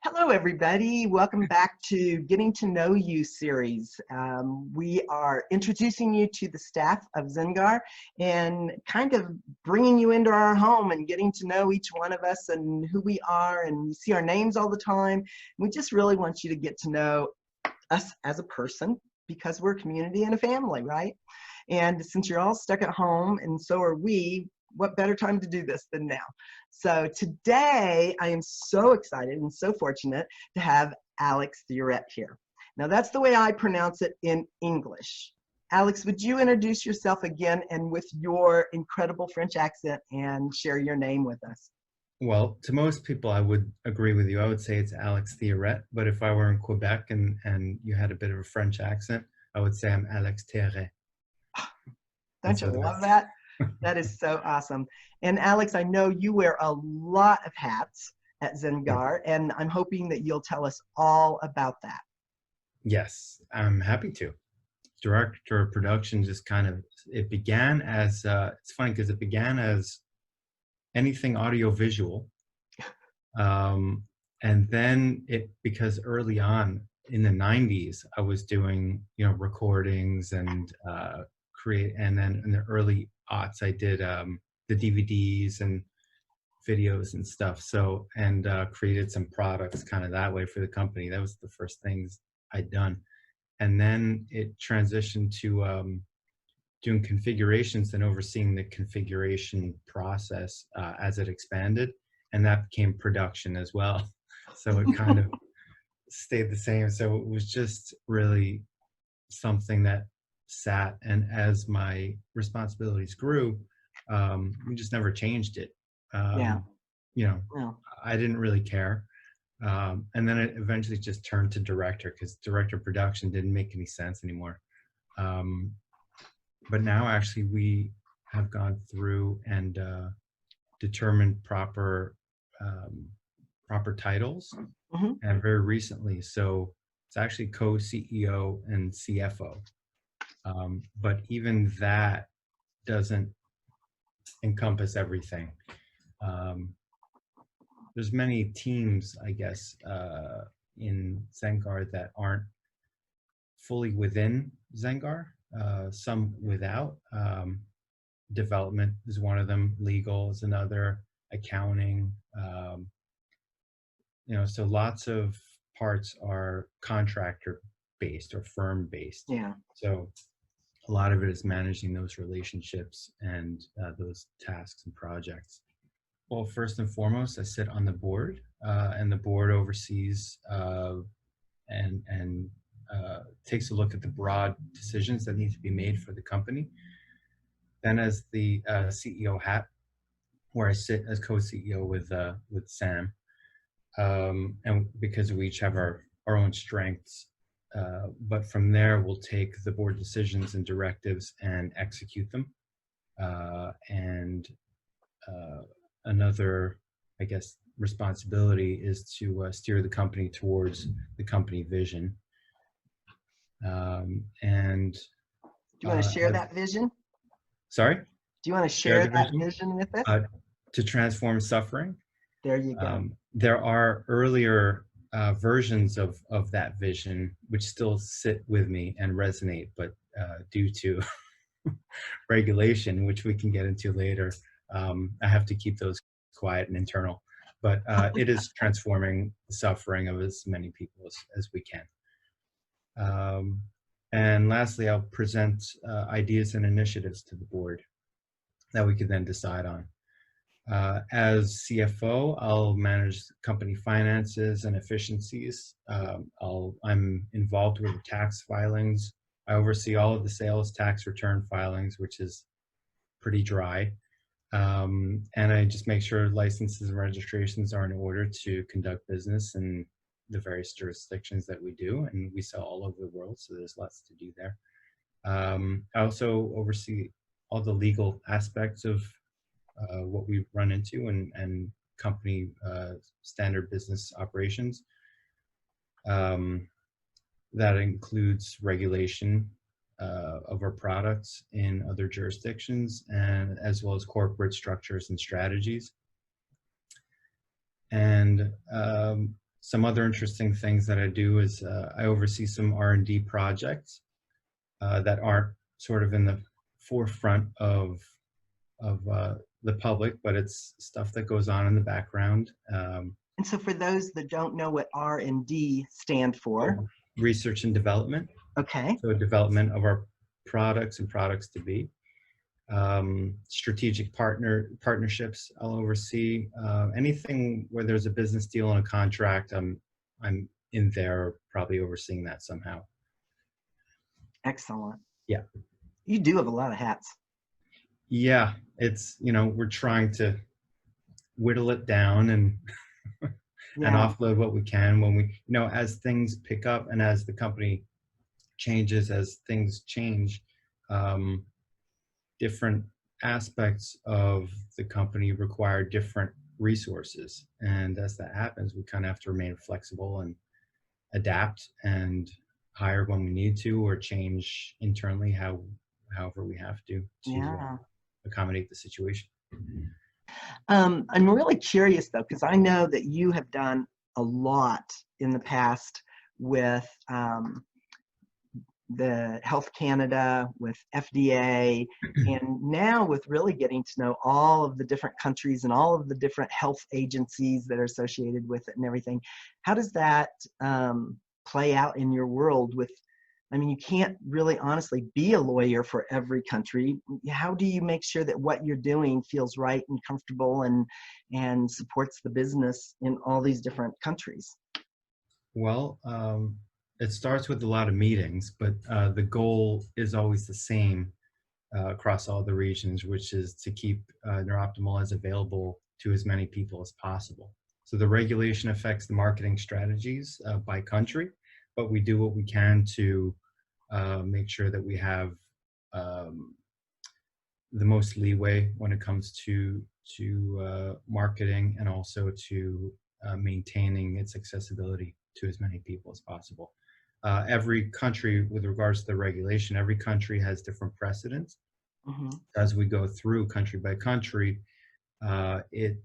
Hello, everybody. Welcome back to Getting to Know You series. We are introducing you to the staff of Zengar and kind of bringing you into our home and getting to know each one of us and who we are. And you see our names all the time. We just really want you to get to know us as a person because we're a community and a family, right? And since you're all stuck at home and so are we, what better time to do this than now? So today I am so excited and so fortunate to have Alex Thioret here. Now that's the way I pronounce it in English. Alex, would you introduce yourself again and with your incredible French accent and share your name with us? Well, to most people, I would agree with you. I would say it's Alex Thioret, but if I were in Quebec and you had a bit of a French accent, I would say I'm Alex Thioret. Don't you love that? That is so awesome. And Alex, I know you wear a lot of hats at Zengar, and I'm hoping that you'll tell us all about that. Yes, I'm happy to. Director of production just kind of, it began as, it's funny because it began as anything audio-visual. And then because early on in the 90s, I was doing, recordings and and then in the early aughts, I did the DVDs and videos and stuff. So, and created some products kind of that way for the company. That was the first things I'd done. And then it transitioned to doing configurations and overseeing the configuration process as it expanded. And that became production as well. So it kind of stayed the same. So it was just really something that sat, and as my responsibilities grew, we just never changed it. Yeah. I didn't really care. And then it eventually just turned to director because director of production didn't make any sense anymore. But now actually we have gone through and determined proper titles, and very recently, so it's actually co-CEO and CFO. But even that doesn't encompass everything. There's many teams, I guess, in Zengar that aren't fully within Zengar, some without. Development is one of them, legal is another, accounting. So lots of parts are contractor based or firm based. Yeah. So a lot of it is managing those relationships and those tasks and projects. Well, first and foremost, I sit on the board, and the board oversees and takes a look at the broad decisions that need to be made for the company. Then as the CEO hat, where I sit as co-CEO with Sam, and because we each have our own strengths, but from there we'll take the board decisions and directives and execute them. And another, I guess, responsibility is to steer the company towards the company vision. And do you want to share that vision? Sorry? Do you want to share that vision with us? To transform suffering. There you go. There are earlier versions of that vision which still sit with me and resonate, but due to regulation, which we can get into later, I have to keep those quiet and internal. But it is transforming the suffering of as many people as we can. And lastly, I'll present ideas and initiatives to the board that we could then decide on. As CFO, I'll manage company finances and efficiencies. I'm involved with the tax filings. I oversee all of the sales tax return filings, which is pretty dry. And I just make sure licenses and registrations are in order to conduct business in the various jurisdictions that we do, and we sell all over the world, so there's lots to do there. I also oversee all the legal aspects of what we run into and company standard business operations. That includes regulation of our products in other jurisdictions, and as well as corporate structures and strategies. And some other interesting things that I do is I oversee some R&D projects that aren't sort of in the forefront of the public, but it's stuff that goes on in the background. And so for those that don't know what R&D stand for, Research and development. okay. So development of our products and products to be. Strategic partnerships I'll oversee. Anything where there's a business deal and a contract, I'm in there probably overseeing that somehow. Excellent. Yeah. You do have a lot of hats. Yeah, it's, we're trying to whittle it down and and offload what we can when we, as things pick up and as the company changes, as things change, different aspects of the company require different resources. And as that happens, we kind of have to remain flexible and adapt and hire when we need to, or change internally however we have to accommodate the situation. I'm really curious though, because I know that you have done a lot in the past with the Health Canada, with FDA, and now with really getting to know all of the different countries and all of the different health agencies that are associated with it and everything. How does that play out in your world with, I mean, you can't really honestly be a lawyer for every country. How do you make sure that what you're doing feels right and comfortable and supports the business in all these different countries? Well, it starts with a lot of meetings, but the goal is always the same across all the regions, which is to keep NeurOptimal as available to as many people as possible. So the regulation affects the marketing strategies by country, but we do what we can to make sure that we have the most leeway when it comes to marketing, and also to maintaining its accessibility to as many people as possible. Every country, with regards to the regulation, every country has different precedents. As we go through country by country, it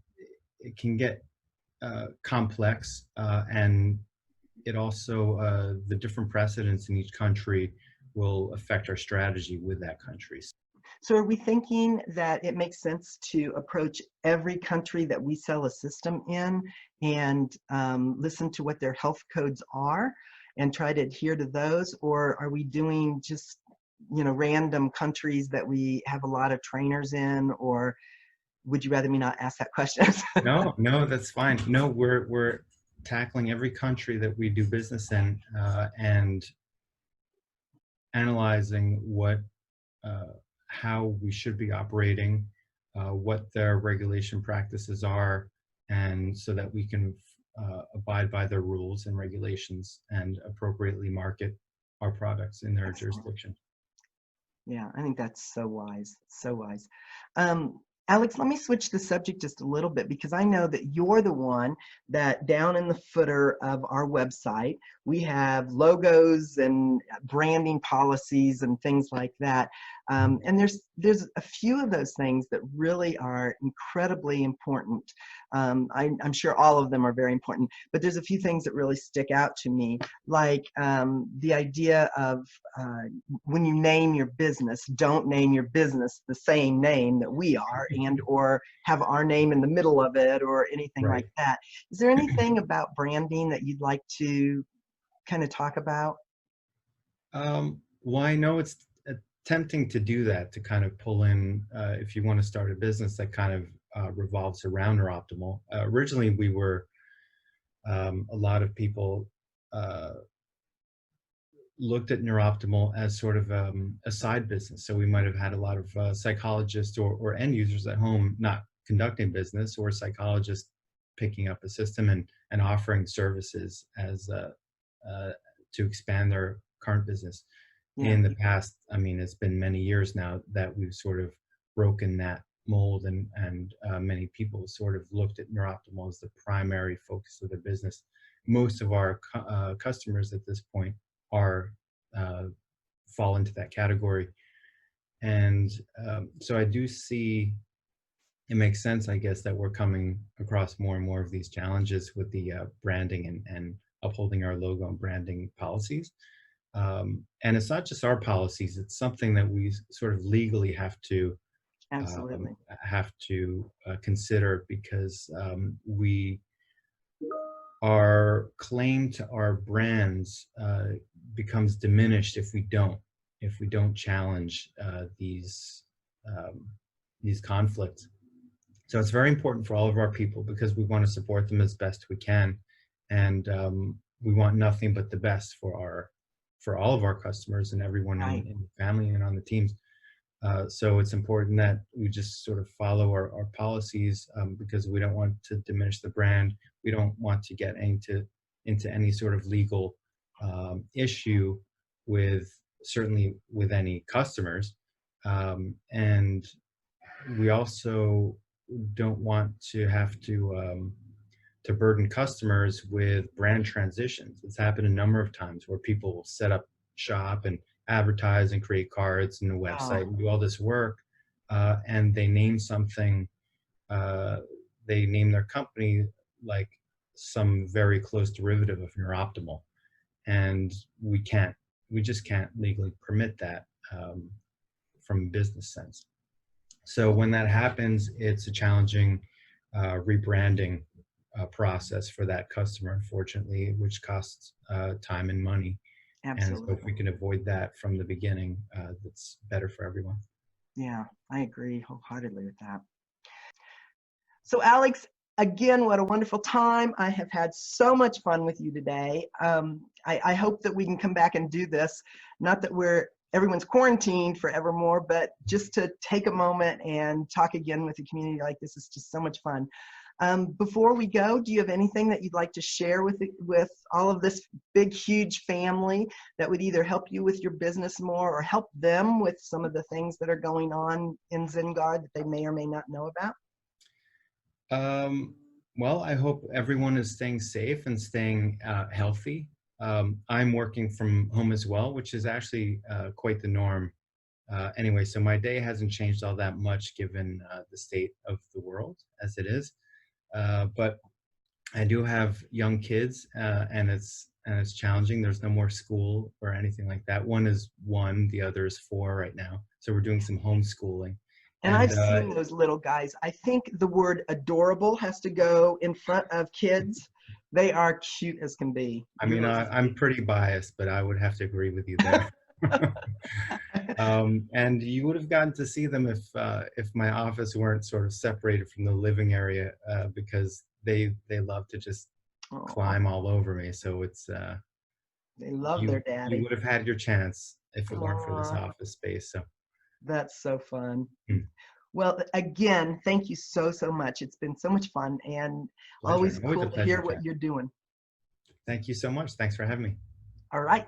can get complex, and it also, the different precedents in each country will affect our strategy with that country. So are we thinking that it makes sense to approach every country that we sell a system in and listen to what their health codes are and try to adhere to those? Or are we doing just, random countries that we have a lot of trainers in? Or would you rather me not ask that question? No, that's fine. No, we're tackling every country that we do business in, and analyzing how we should be operating, what their regulation practices are, and so that we can abide by their rules and regulations and appropriately market our products in their jurisdiction. Yeah, I think that's so wise, so wise. Alex, let me switch the subject just a little bit, because I know that you're the one that down in the footer of our website, we have logos and branding policies and things like that. And there's a few of those things that really are incredibly important. I'm sure all of them are very important, but there's a few things that really stick out to me, like the idea of when you name your business, don't name your business the same name that we are, and or have our name in the middle of it or anything like that. Is there anything about branding that you'd like to kind of talk about? Well, I know it's tempting to do that, to kind of pull in, if you want to start a business that kind of revolves around NeurOptimal. Originally, we were, a lot of people looked at NeurOptimal as sort of a side business. So we might have had a lot of psychologists or end users at home not conducting business, or psychologists picking up a system and offering services as to expand their current business. In the past, I mean, it's been many years now that we've sort of broken that mold, and many people sort of looked at NeurOptimal as the primary focus of their business. Most of our customers at this point are fall into that category, and so I do see it makes sense, I guess, that we're coming across more and more of these challenges with the branding and upholding our logo and branding policies. And it's not just our policies; it's something that we sort of legally Absolutely. have to consider, because we our claim to our brands becomes diminished if we don't challenge um, these conflicts. So it's very important for all of our people, because we want to support them as best we can, and we want nothing but the best for all of our customers and everyone Right. in the family and on the teams. So it's important that we just sort of follow our policies, because we don't want to diminish the brand. We don't want to get into any sort of legal issue with, certainly with any customers. And we also don't want to have to burden customers with brand transitions. It's happened a number of times where people will set up shop and advertise and create cards and a website Oh, and do all this work, and they name something. Uh, they name their company like some very close derivative of NeurOptimal, and we just can't legally permit that, from a business sense. So when that happens, it's a challenging rebranding process for that customer, unfortunately, which costs time and money. And so if absolutely. we can avoid that from the beginning, that's better for everyone. Yeah, I agree wholeheartedly with that. So, Alex, again, what a wonderful time. I have had so much fun with you today. I hope that we can come back and do this. Not that everyone's quarantined forevermore, but just to take a moment and talk again with a community like this is just so much fun. Before we go, do you have anything that you'd like to share with all of this big, huge family that would either help you with your business more or help them with some of the things that are going on in Zengard that they may or may not know about? Um, well, I hope everyone is staying safe and staying healthy. I'm working from home as well, which is actually quite the norm. Anyway, so my day hasn't changed all that much given the state of the world as it is. But I do have young kids, and it's challenging. There's no more school or anything like that. One is 1, the other is 4 right now. So we're doing some homeschooling, And and I've seen those little guys. I think the word adorable has to go in front of kids. They are cute as can be, I mean, really I'm sweet. pretty biased, but I would have to agree with you there. And you would have gotten to see them if my office weren't sort of separated from the living area, because they love to just Oh, climb all over me. So it's they love their you daddy. would have had your chance if it weren't for this Oh, office space. So that's so fun. mm, Well, again, thank you so, so much. It's been so much fun and pleasure, always always a cool to pleasure, hear Kat. what you're doing. Thank you so much. Thanks for having me. All right.